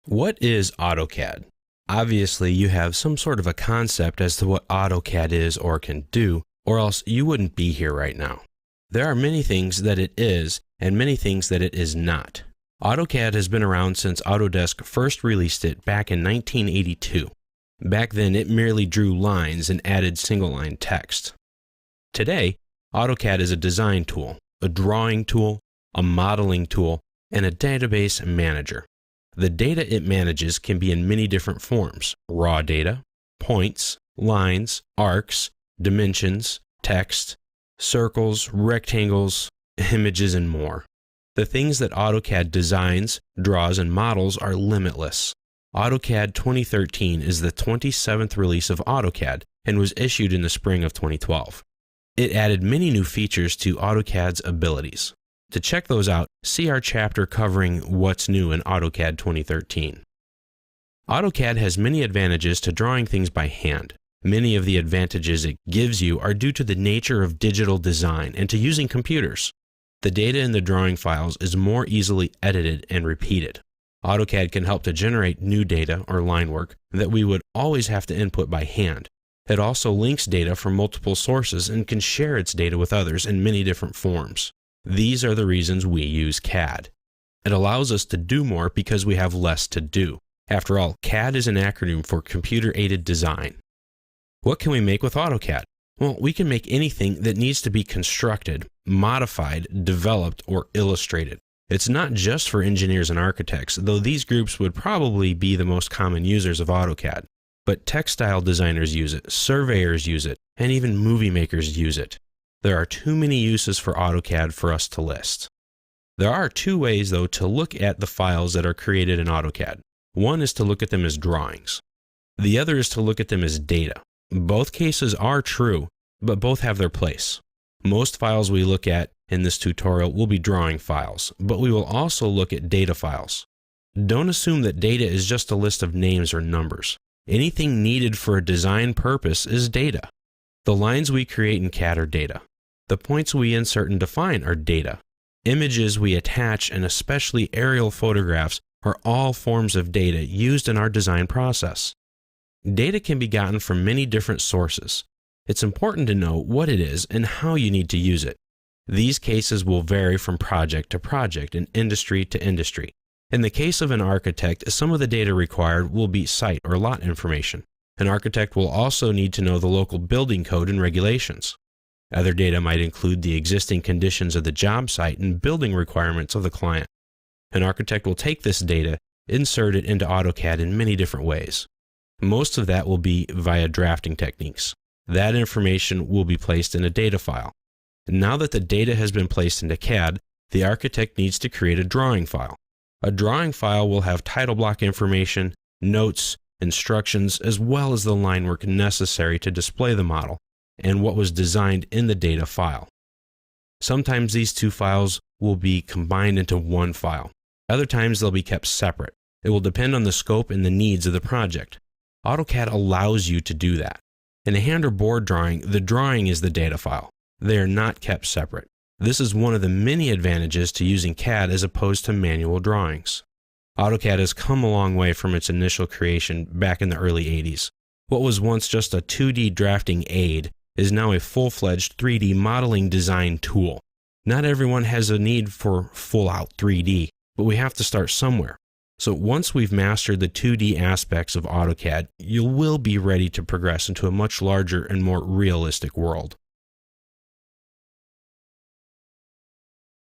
What is AutoCAD? Obviously, you have some sort of a concept as to what AutoCAD is or can do, or else you wouldn't be here right now. There are many things that it is, and many things that it is not. AutoCAD has been around since Autodesk first released it back in 1982. Back then, it merely drew lines and added single-line text. Today, AutoCAD is a design tool, a drawing tool, a modeling tool, and a database manager. The data it manages can be in many different forms: raw data, points, lines, arcs, dimensions, text, circles, rectangles, images, and more. The things that AutoCAD designs, draws, and models are limitless. AutoCAD 2013 is the 27th release of AutoCAD and was issued in the spring of 2012. It added many new features to AutoCAD's abilities. To check those out, see our chapter covering what's new in AutoCAD 2013. AutoCAD has many advantages to drawing things by hand. Many of the advantages it gives you are due to the nature of digital design and to using computers. The data in the drawing files is more easily edited and repeated. AutoCAD can help to generate new data or line work that we would always have to input by hand. It also links data from multiple sources and can share its data with others in many different forms. These are the reasons we use CAD. It allows us to do more because we have less to do. After all, CAD is an acronym for Computer-Aided Design. What can we make with AutoCAD? Well, we can make anything that needs to be constructed, modified, developed, or illustrated. It's not just for engineers and architects, though these groups would probably be the most common users of AutoCAD. But textile designers use it, surveyors use it, and even movie makers use it. There are too many uses for AutoCAD for us to list. There are two ways, though, to look at the files that are created in AutoCAD. One is to look at them as drawings. The other is to look at them as data. Both cases are true, but both have their place. Most files we look at in this tutorial will be drawing files, but we will also look at data files. Don't assume that data is just a list of names or numbers. Anything needed for a design purpose is data. The lines we create in CAD are data. The points we insert and define are data. Images we attach, and especially aerial photographs, are all forms of data used in our design process. Data can be gotten from many different sources. It's important to know what it is and how you need to use it. These cases will vary from project to project and industry to industry. In the case of an architect, some of the data required will be site or lot information. An architect will also need to know the local building code and regulations. Other data might include the existing conditions of the job site and building requirements of the client. An architect will take this data, insert it into AutoCAD in many different ways. Most of that will be via drafting techniques. That information will be placed in a data file. Now that the data has been placed into CAD, the architect needs to create a drawing file. A drawing file will have title block information, notes, instructions, as well as the line work necessary to display the model and what was designed in the data file. Sometimes these two files will be combined into one file. Other times they'll be kept separate. It will depend on the scope and the needs of the project. AutoCAD allows you to do that. In a hand or board drawing, the drawing is the data file. They are not kept separate. This is one of the many advantages to using CAD as opposed to manual drawings. AutoCAD has come a long way from its initial creation back in the early 80s. What was once just a 2D drafting aid is now a full-fledged 3D modeling design tool. Not everyone has a need for full-out 3D, but we have to start somewhere. So once we've mastered the 2D aspects of AutoCAD, you will be ready to progress into a much larger and more realistic world.